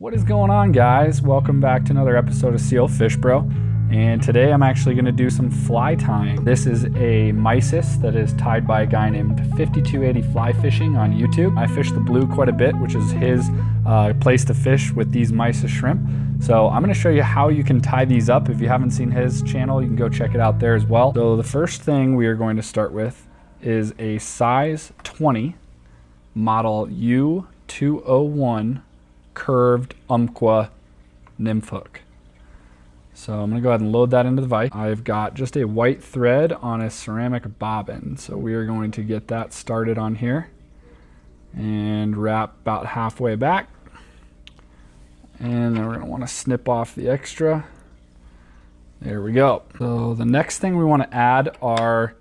What is going on, guys? Welcome back to another episode of Seal Fish Bro. And today I'm actually going to do some fly tying. This is a mysis that is tied by a guy named 5280 Fly Fishing on YouTube. I fish the blue quite a bit, which is his place to fish with these mysis shrimp. So I'm going to show you how you can tie these up. If you haven't seen his channel, you can go check it out there as well. So the first thing we are going to start with is a size 20 model U201 curved Umpqua nymph hook. So I'm going to go ahead and load that into the vise. I've got just a white thread on a ceramic bobbin. So we are going to get that started on here and wrap about halfway back. And then we're going to want to snip off the extra. There we go. So the next thing we want to add are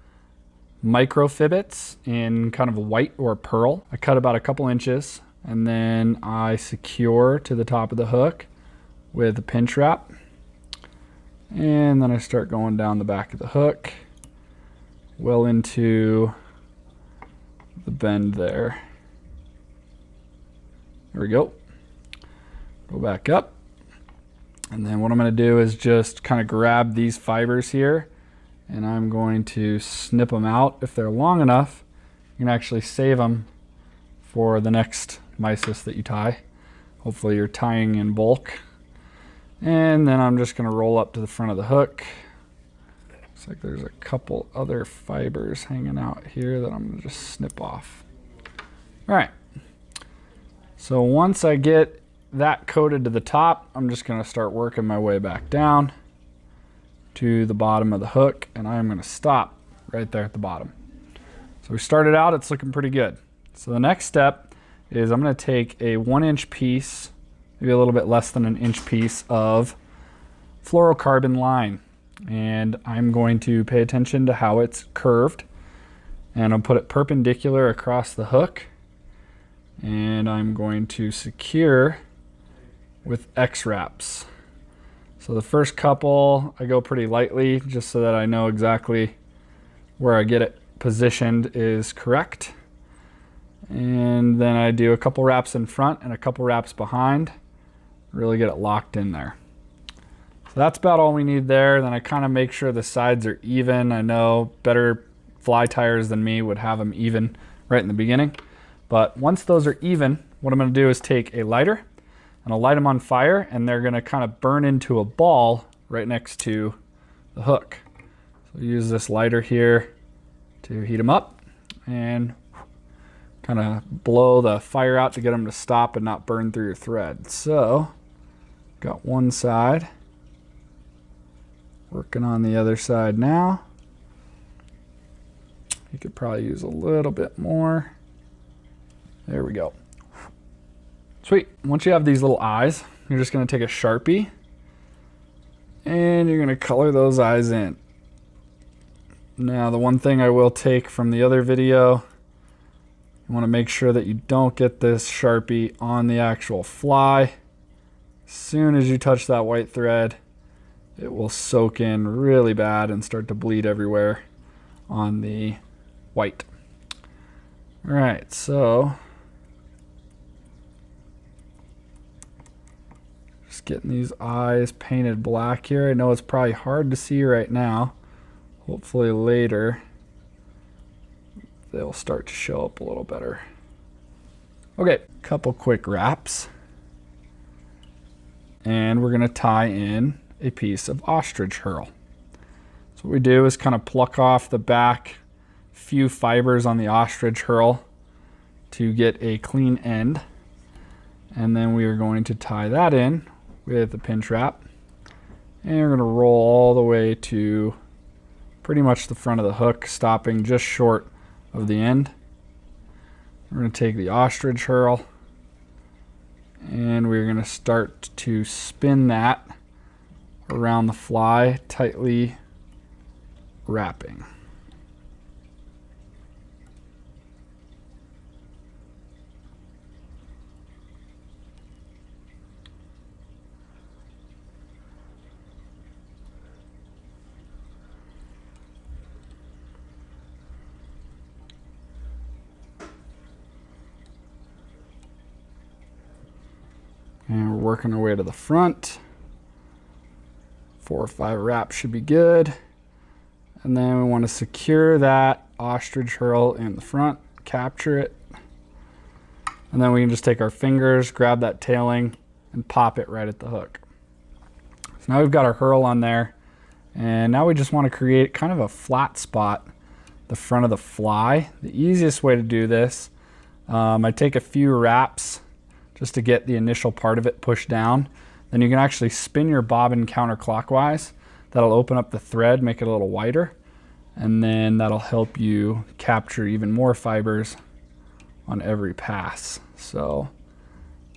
micro fibbits in kind of a white or pearl. I cut about a couple inches. And then I secure to the top of the hook with a pinch wrap. And then I start going down the back of the hook, well into the bend there. There we go. Go back up. And then what I'm going to do is just kind of grab these fibers here, and I'm going to snip them out. If they're long enough, you can actually save them for the next mysis that you tie. Hopefully you're tying in bulk. And then I'm just going to roll up to the front of the hook. Looks like there's a couple other fibers hanging out here that I'm going to just snip off. All right. So once I get that coated to the top, I'm just going to start working my way back down to the bottom of the hook, and I'm going to stop right there at the bottom. So we started out, it's looking pretty good. So the next step is I'm going to take a 1-inch piece, maybe a little bit less than an inch piece of fluorocarbon line. And I'm going to pay attention to how it's curved. And I'll put it perpendicular across the hook. And I'm going to secure with X-wraps. So the first couple, I go pretty lightly just so that I know exactly where I get it positioned is correct. And then I do a couple wraps in front and a couple wraps behind. Really get it locked in there. So that's about all we need there. Then I kind of make sure the sides are even. I know better fly tiers than me would have them even right in the beginning. But once those are even, what I'm going to do is take a lighter and I'll light them on fire, and they're going to kind of burn into a ball right next to the hook. So use this lighter here to heat them up and kind of blow the fire out to get them to stop and not burn through your thread. So, got one side. Working on the other side now. You could probably use a little bit more. There we go. Sweet. Once you have these little eyes, you're just going to take a Sharpie and you're going to color those eyes in. Now, the one thing I will take from the other video, you want to make sure that you don't get this Sharpie on the actual fly. As soon as you touch that white thread, it will soak in really bad and start to bleed everywhere on the white. All right, so just getting these eyes painted black here. I know it's probably hard to see right now. Hopefully later they'll start to show up a little better. Okay, couple quick wraps. And we're gonna tie in a piece of ostrich hurl. So what we do is kind of pluck off the back few fibers on the ostrich hurl to get a clean end. And then we are going to tie that in with a pinch wrap. And we're gonna roll all the way to pretty much the front of the hook, stopping just short of the end. We're going to take the ostrich hurl and we're going to start to spin that around the fly, tightly wrapping. And we're working our way to the front. 4 or 5 wraps should be good. And then we want to secure that ostrich hurl in the front, capture it. And then we can just take our fingers, grab that tailing, and pop it right at the hook. So now we've got our hurl on there. And now we just want to create kind of a flat spot, the front of the fly. The easiest way to do this, I take a few wraps just to get the initial part of it pushed down. Then you can actually spin your bobbin counterclockwise. That'll open up the thread, make it a little wider, and then that'll help you capture even more fibers on every pass. So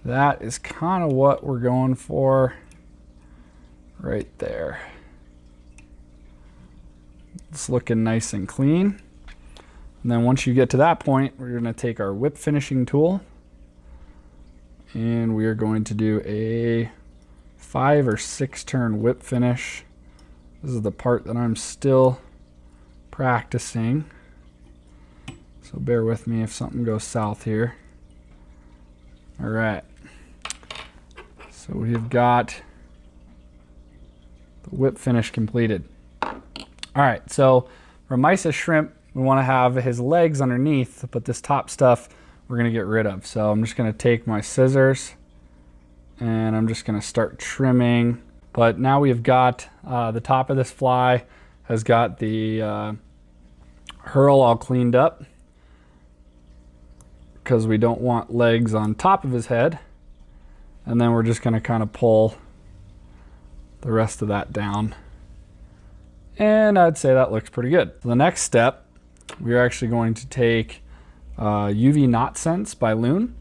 that is kind of what we're going for right there. It's looking nice and clean. And then once you get to that point, we're going to take our whip finishing tool and we are going to do a 5 or 6 turn whip finish. This is the part that I'm still practicing, so bear with me if something goes south here. All right, so we've got the whip finish completed. All right, so for Mysis Shrimp, we want to have his legs underneath, but this top stuff we're going to get rid of. So I'm just going to take my scissors and I'm just going to start trimming. But now we've got the top of this fly has got the hurl all cleaned up because we don't want legs on top of his head. And then we're just going to kind of pull the rest of that down. And I'd say that looks pretty good. So the next step, we're actually going to take UV Knot Sense by Loon.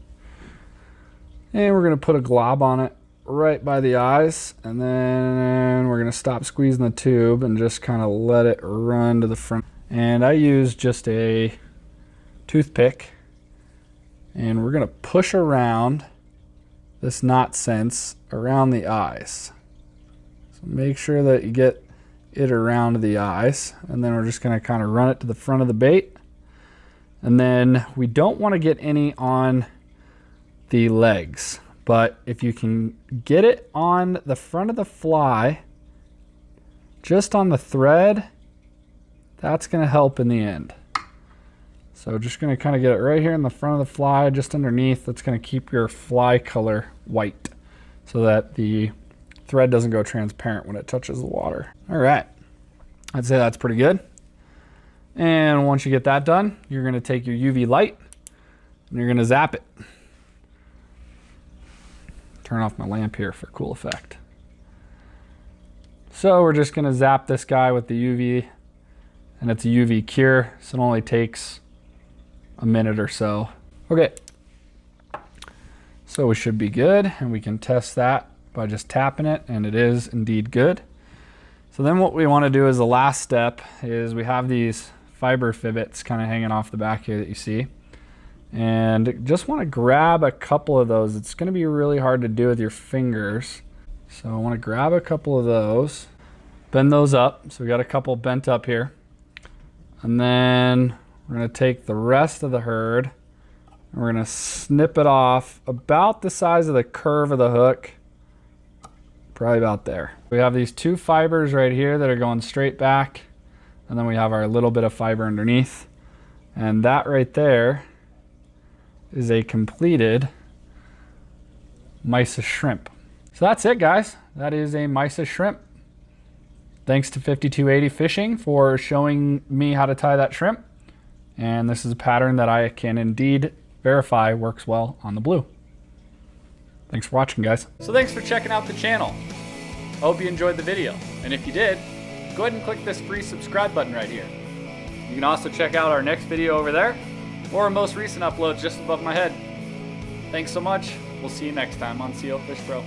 And we're going to put a glob on it right by the eyes. And then we're going to stop squeezing the tube and just kind of let it run to the front. And I use just a toothpick. And we're going to push around this knot sense around the eyes. So make sure that you get it around the eyes, and then we're just going to kind of run it to the front of the bait. And then we don't want to get any on the legs, but if you can get it on the front of the fly, just on the thread, that's going to help in the end. So just going to kind of get it right here in the front of the fly, just underneath. That's going to keep your fly color white so that the thread doesn't go transparent when it touches the water. All right, I'd say that's pretty good. And once you get that done, you're going to take your UV light and you're going to zap it. Turn off my lamp here for cool effect. So we're just going to zap this guy with the UV, and it's a UV cure, so it only takes a minute or so. Okay, so we should be good, and we can test that by just tapping it, and it is indeed good. So then what we want to do as the last step is we have these fiber fibbits kind of hanging off the back here that you see, and just want to grab a couple of those. It's going to be really hard to do with your fingers, so I want to grab a couple of those, bend those up. So we got a couple bent up here, and then we're going to take the rest of the herd and we're going to snip it off about the size of the curve of the hook. Probably about there. We have these 2 fibers right here that are going straight back, and then we have our little bit of fiber underneath, and that right there is a completed Mysis shrimp. So that's it, guys. That is a Mysis shrimp. Thanks to 5280 Fishing for showing me how to tie that shrimp, and this is a pattern that I can indeed verify works well on the blue. Thanks for watching, guys. So thanks for checking out the channel. I hope you enjoyed the video. And if you did, go ahead and click this free subscribe button right here. You can also check out our next video over there, or our most recent uploads just above my head. Thanks so much. We'll see you next time on CO Fish Pro.